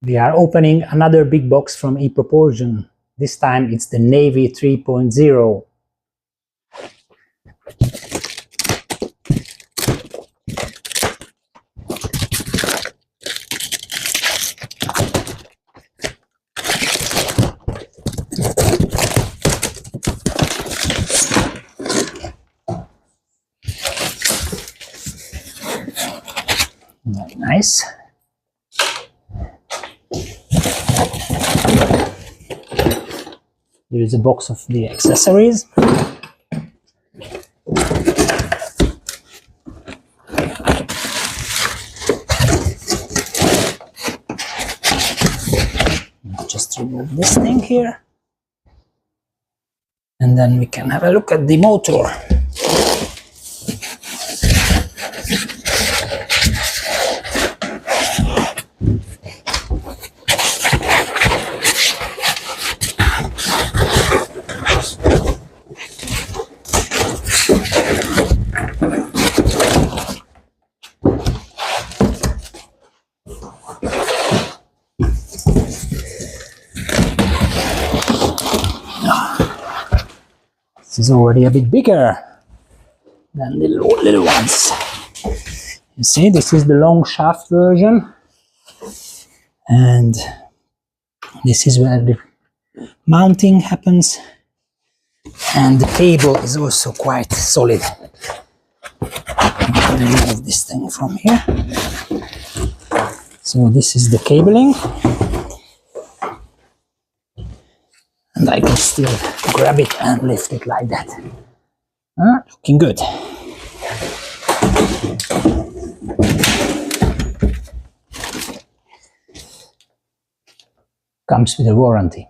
We are opening another big box from ePropulsion. This time it's the Navy 3.0. Very nice. Here is a box of the accessories. Just remove this thing here. And then we can have a look at the motor. This is already a bit bigger than the little ones. You see, this is the long shaft version, and this is where the mounting happens, and the cable is also quite solid. I'm going to remove this thing from here. So this is the cabling, and I can still grab it and lift it like that. Looking good. Comes with a warranty.